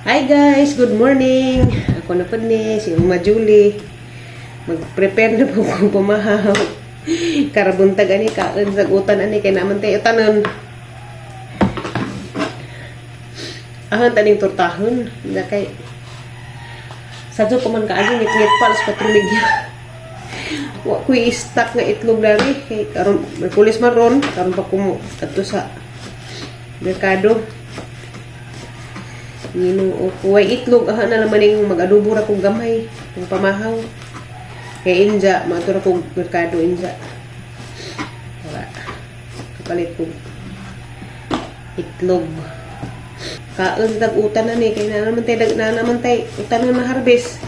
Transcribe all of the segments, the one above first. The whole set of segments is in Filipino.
Hi guys, good morning. Ako na po ni si Uma Julie. Mag-prepare na po kung pumahaw. Karabuntag ani ka, sagutan ani kay naman tayo tanon. Ahon taning tortahon, nga kay sadyo ko man kaagi ngit-ngit pa sa patulog. Wa ko i-stack nga itlog dali kay karon Merkulis maron, karon pa ko adto sa merkado. Ginoo ko way itlog aha na naman ning mag-adobo ra kog gamay kung pamahaw kay inja matura kog merkado inja para kapalit kog itlog kaon sa utan na ni kay na naman tay utan na harvest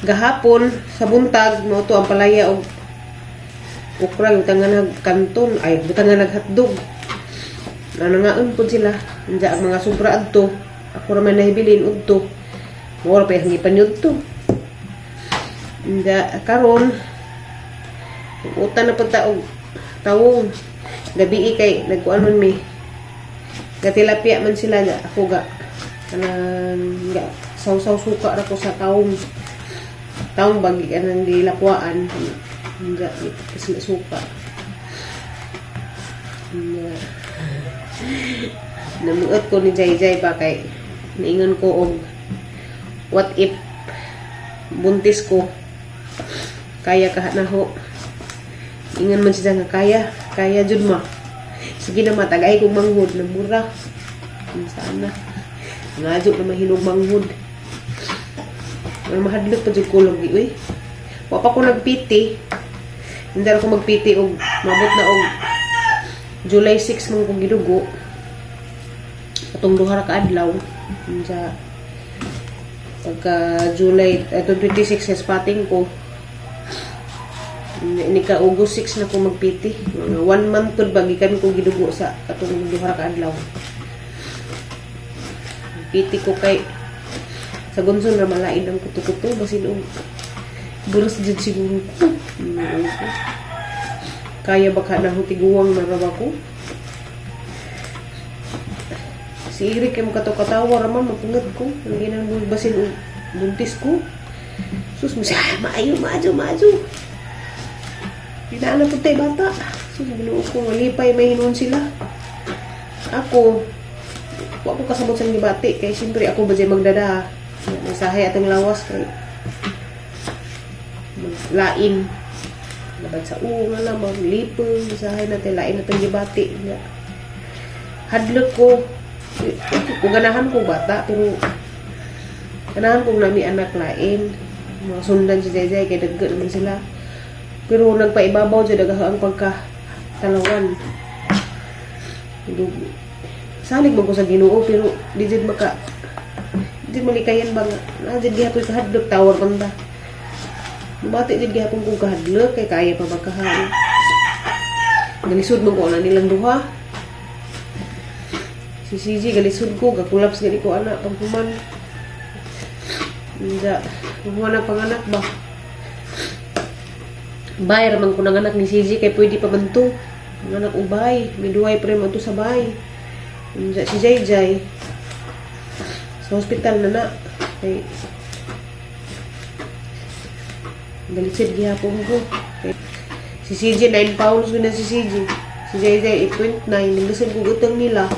gahapon sa buntag mo to ang palaya og okra butangan kanton ay butangan hotdog. Nanangaon po sila. Nandiyan ang mga sobra adto. Ako naman nahibilin udto. Mura pa yung hangipan yun to. Nandiyan, karon utan na po tawong. Gabi kay nagkuan man mi. Gatilapia man sila nga. Ako ga. Kanang ga. Saw-saw suka ra ko sa tawong. Tawong bagi ka nang dilakwaan. Nandiyan, kasi suka. Nandiyan. Namuot ko ni Jay ba kay naingon ko og what if buntis ko kaya ka na ho ingon man siya nga kaya jud ma sige na matagay kong manghud na mura sana nga jud na mahinog manghud pero mahadlok pa jud ko lagi uy wa pa ko nagpiti hindi ako magpiti og mabot na og July 6 mong kong gidugo atong duha ra ka adlaw sa pagka July 26 sa spotting ko ni ka August 6 na ko magpiti 1 month pod bagikan ko gidugo sa atong duha ra ka adlaw piti ko kay sa gunson ra malain ang kuto-kuto basin og buros jud siguro ko kaya baka nahutiguwang narawa ko. Si Eric ay makatawa raman, mapunod ko. Hindi na basin o buntis ko. Sus, maayo. Pinaanak ko tayo bata. Sus, binuo ko, malipay, may hinuon sila. Ako, wala ko kasabot sa nibati. Kaya siyempre ako ba dyan magdada. Nasahay atong lawas. Kaya lain. Laban sa nga lang, maglipong, isahay natin, lain natin gibati. Hadlok ko, kung ganahan ko bata, pero ganahan kong nami anak lain. Mga sundan si Jay, kaya dagga naman sila. Pero nagpaibabaw siya, dagahaan pagka-talawan. Salig mo ko sa Ginoo, pero di dyan malikayan ba nga. Dyan gihapoy kahadlok, tawar banda. Bati din gihapon kong kahadlok kay kaya pa magkahaan. Galisod mo ko na nilang duha. Si CJ galisod ko, gakulaps gani ko anak pagpuman. Hindi, na panganak ba? Bay raman ko ng anak ni CJ kay pwede pa man to. Ang anak ubay, may duway pa rin man to sa bay. Hindi, si Jay sa hospital na kay galisid gihapon ko. Si CJ 9 pounds ko na si CJ. Si JJ 8.9. Naglasad ko utang nila.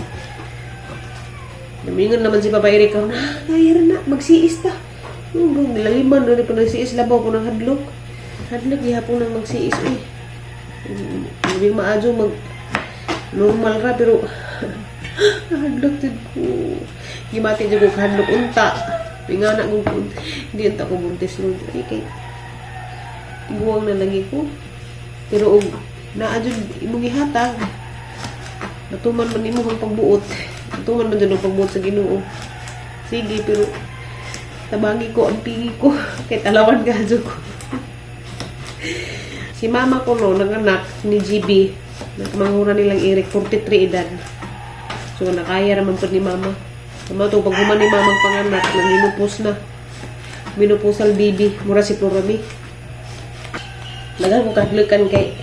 Namingon naman si Papa Eric. Kaya na, magsiis ta. Nilaliman na pa nagsiis. Labaw ko ng hadlok. Hadlok gihapon ng magsiis. Hindi maadyo normal ra. Pero hadlok din ko. Gimati dyan ko hadlok unta. Pingana ko. Hindi unta ko buntis nun. Okay. Buwang na lagi ko. Pero naadjud imong gihatag. Natuman man imo ang pagbuot. Natuman man jud ang pagbuot sa Ginoo. Sige, pero tabagi ko ang pigi ko kay talawan gadyo ko. Si mama ko no nanganak ni GB. Nagkamangura nilang Eric 43 edad. So nakaya raman po ni mama. Tama to pag human ni mamang panganak nang minupos na. Minupusal bibi mura si Florami. Nagal ko kahadlukan kay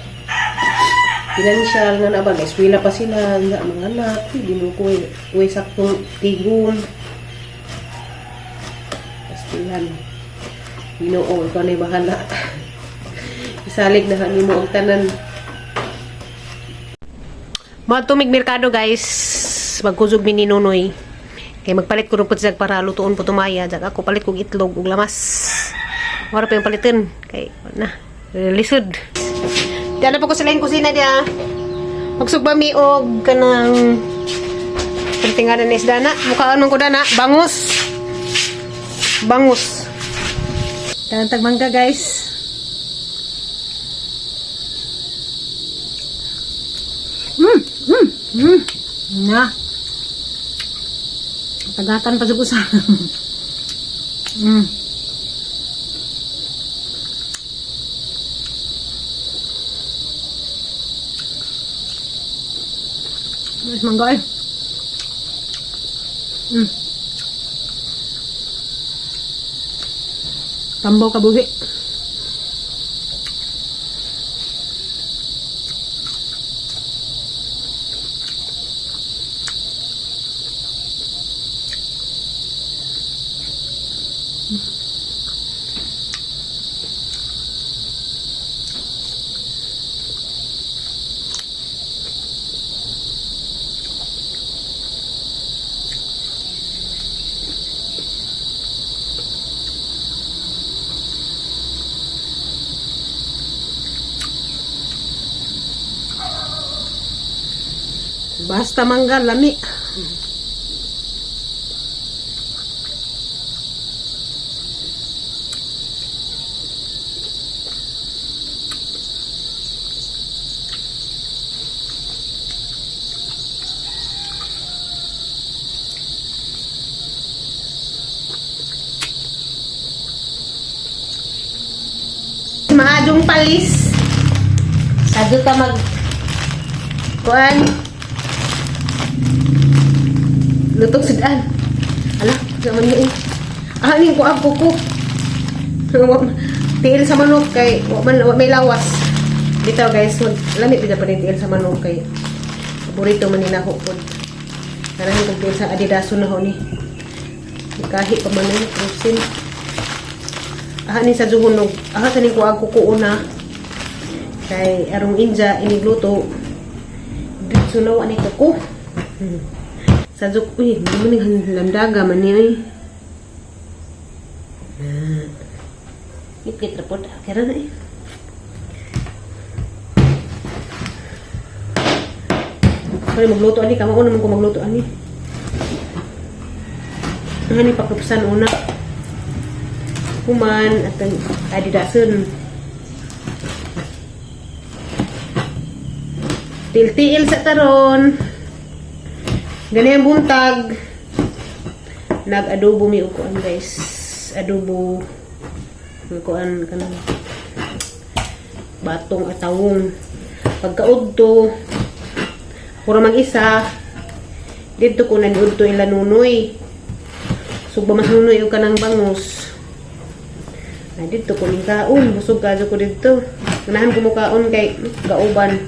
Financial nga na ba, guys, wala pa sila, nga mga anak, hindi mo kuwi saktong tigong. Pastilan. Ginoo, ikaw na'y bahala. Isalig na hani mo ang tanan. Mga tumig merkado, guys. Magkusog mi ni Nunoy. Kaya magpalit ko rin po siya para lutuon po tumaya. Diyan ako palit kong itlog ug lamas. Wala pa yung palitin. Kaya, na. Lisod. Diyan na po ko sa laing kusina diya. Magsugba mi og kanang tingala ni isda na. Mukhaan man ko na. Bangus. Bangus. Tantag mangga, guys. Na. Tagatan pa sa Mas mangga eh. Tambaw kabuhi. Basta mangga lami. Maadong palis. Sado ka mag kuan. Lutog sudan. Ala, zaman niyo eh. Ahanin ko ang kuko. Tiil sa manok kay may lawas. Dito guys, lamit dito pa rin tiil sa manok kay paborito man nila ko pod. Kanahin kong tiil sa adidaso na ho ni. Kahit pa man yun, krusin. Ahanin sa juhunog. Ahanin ko ang kuko una. Kay arong inja inigluto. Dito na ni kuko. Sajuk, uy, hindi mo lamdaga man niya eh. Ipit rapod, kaya na eh. Kaya magluto ani, kama ko naman kung magluto ani. Ano pakupsan una. Kuman, at adidasun. Til-til sa taron. Ganyan buntag. Nag-adobo mi ukuan guys. Adobo. Ukuan kanang batong atawong. Pagkaudto. Pura mag-isa. Dito ko naniudto ila Nunoy. Sugba mas Nunoy yung kanang bangus. Dito ko ning kaon. Busog ka ko dito. Ganahan ko mo kaon kay gauban.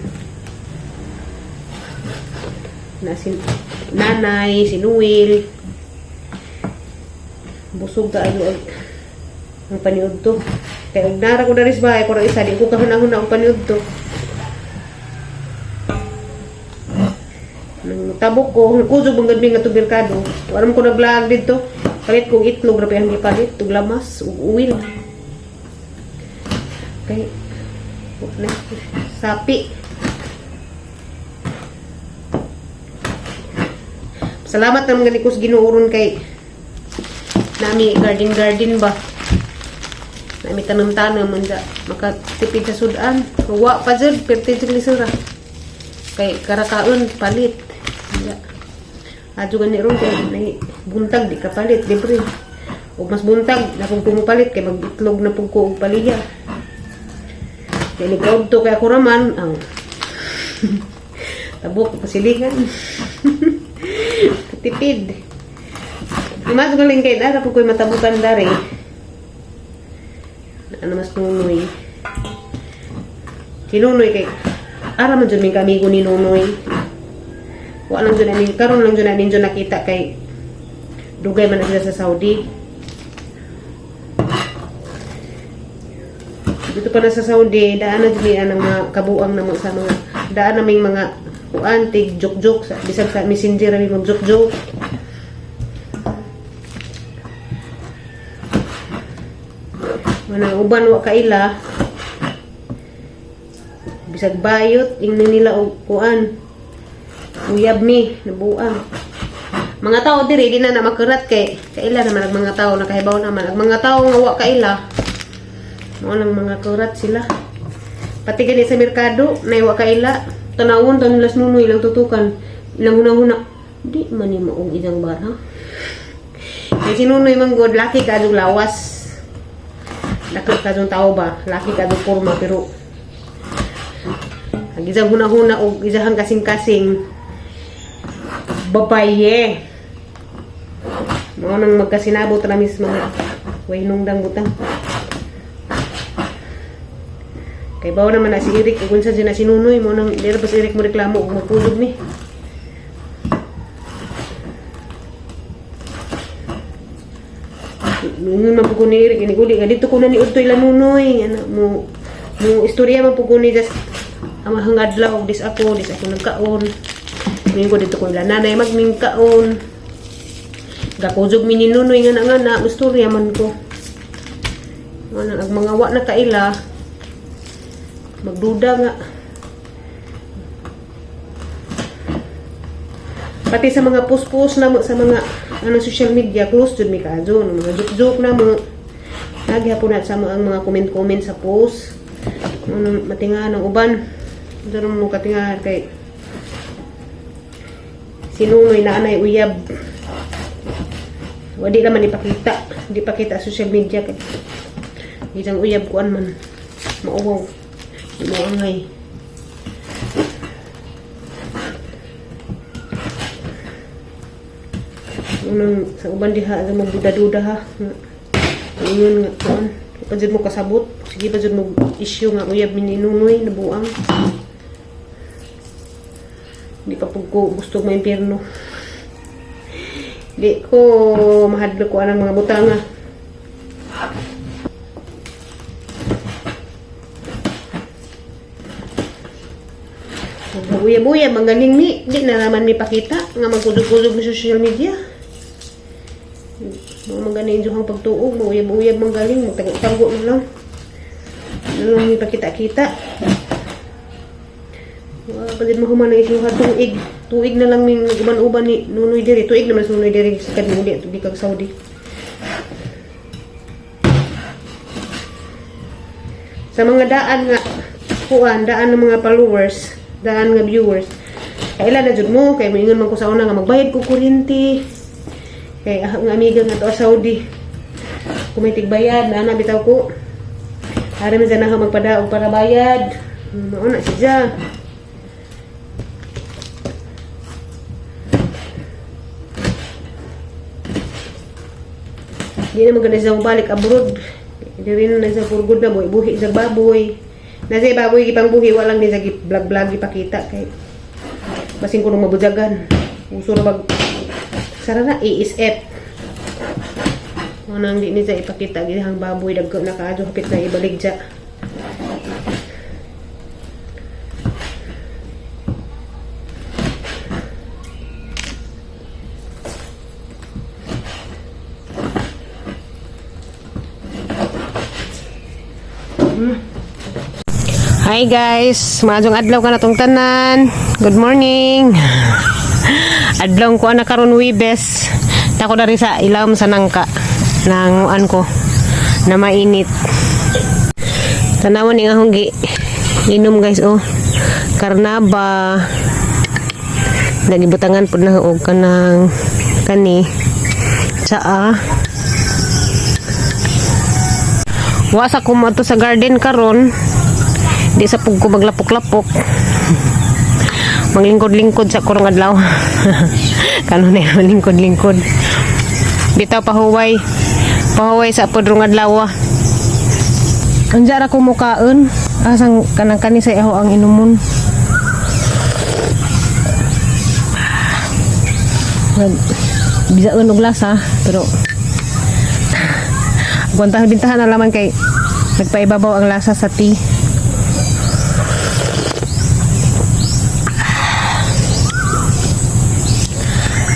Nasin nanay, sinuwil. Busog ka ano ang paniud to. Kaya ugnara ko na rin sa bahay. Kung isa, di ko kahunahuna ang paniud to. Nang tabok ko, kusog ang gadbing nga ito birkado. Waram ko na vlog dito. Palit kong itlog, rapi ang gipalit. Tuglamas, uwil. Okay. Sapi. Salamat naman ganikos ginuuron kay nami garden ba. Nami tanam-tanam manda makatipid sa sudan. Wa pa jud perti jud lisura. Kay karakaon palit. Ya. Adto gani ron kay nay buntag di ka palit libre. Ug mas buntag na kung pumupalit kay mag-itlog na pug ko og paliya. Kay ligaw to kay ako raman ang tabok pasiligan. Tipid. Mas galing kay dara po ko'y matabukan dari. Ano mas Nunoy. Kinunoy kay ara man jud mi kamigo ni Nunoy. Wa lang jud ani karon lang jud ani jud nakita kay dugay man na sila sa Saudi. Dito pa na sa Saudi, daan na dili ang mga kabuang na sa mga daan naming mga kuan tig joke-joke sa bisag sa messenger mi mag joke-joke. Mana uban wa kaila. Bisag bayot ingnon nila og kuan. Uyab mi nabuang. Mga tao diri di na makarat kay kaila naman ang mga tao nakahibaw naman ang mga tao nga wa kaila. Mo nang mga kurat sila. Pati gani sa merkado nay wa kaila. Tanawon tan las Nunoy ilang tutukan. Ilang hunahuna. Di man ni maong isang bara. Kay si Nunoy manggod laki ka adug lawas. Laki ka adug tao ba? Laki ka adug porma pero ang isang hunahuna o isang kasing-kasing babaye. Mo nang magkasinabot na mis mga waynong butang. Kay bawa naman na si Eric, kung saan na si Nunoy, mo nang dira pa si Eric mo reklamo o magpulog ni. Nung man po ko ni Eric, iniguli nga dito ko na ni Udtoy la Nunoy. Mo istorya man po ko ni just amahang adlaw, dis ako nagkaon. Ngayon ko dito ko ila nanay magming kaon. Gakujog mi ni Nunoy nga na istorya man ko. Ang mga wa na kaila, magduda nga. Pati sa mga post-post na mo, sa mga social media, close jud mi kadyo, mga joke-joke na mo. Naghihapon na sa ang mga comment-comment sa post. Matinga ng uban. Dito mo katinga kay si Nunoy na anay uyab. Wadi naman ipakita. Di pakita social media kay isang uyab kuan man. Mauwaw. Di mo angay. Unang sa uban diha sa magduda-duda ha. Ingon nga kuan. Pa jud mo kasabot. Sige pa jud mo issue nga uyab ni Nunoy nabuang. Di pa pug ko gusto mo impyerno. Di ko mahadlok ko anang mga butanga. Buya-buya, magaling mi. Di na naman mi pakita. Nga magkudog-kudog sa social media. Mga magaling yung pagtuog. Buya-buya, magaling. Magtago-tago na lang. Ano lang mi pakita-kita. Pagod mo human na isuha tuig. Tuig na lang min uban-uban ni Nunoy diri. Tuig naman sa Nunoy diri sa kadmuli. Di kag Saudi. Sa mga daan nga kuan, daan ng mga followers, daan nga viewers. Kailan na jud mo kay moingon man ko sa una nga magbayad ko kuryente. Kay ang amiga nga to sa Saudi. Kumitig bayad na bitaw ko. Ara man sana magpadaog para bayad. Mao na siya. Di na maganda sa balik abroad. Di rin na sa purgod na boy. Buhi sa baboy. Nasa baboy ipang buhi. Walang di sa vlog-vlog ipakita. Kay basing ko nung mabujagan. Uso na mag sarana ESF. Manang di ni sa ipakita. Gihang baboy. Dagko na kaadyo. Hapit na ibalik dya. Hi guys, maadong adlaw ka na tong tanan. Good morning. Adlaw ko na karon Webes. Tako dari sa ilawom sa nangka nang ko na mainit. Tanawon ni nga hunggi. Inom guys oh. Karnaba. Nagibutangan pud na og kanang kani. Tsaa. Wasa ko mo sa garden karon. Di sa pug ko maglapok-lapok. Maglingkod-lingkod sa kurong adlaw. Kanon na lingkod-lingkod. Bitaw pahuway. Pahuway sa pudrong adlaw. Anjara ko mukaon. Asang kanang kani sa iho ang inumon. Bisaon og lasa pero bintahan na laman kay nagpaibabaw ang lasa sa tea.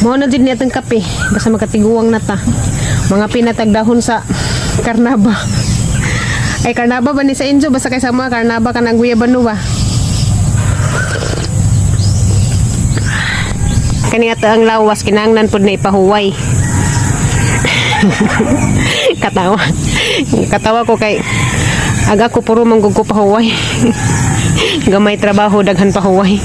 Mo na din niyatang kape basta makatiguang na ta. Mga pinatagdahon sa karnaba. Ay karnaba ba ni sa Enzo basta kay sa mga karnaba ka ng guyabano ba? Kani ata ang lawas kinahanglan pud na ipahuway. Katawa ko kay aga ko puro manggug ko pahuway. Gamay trabaho daghan pahuway.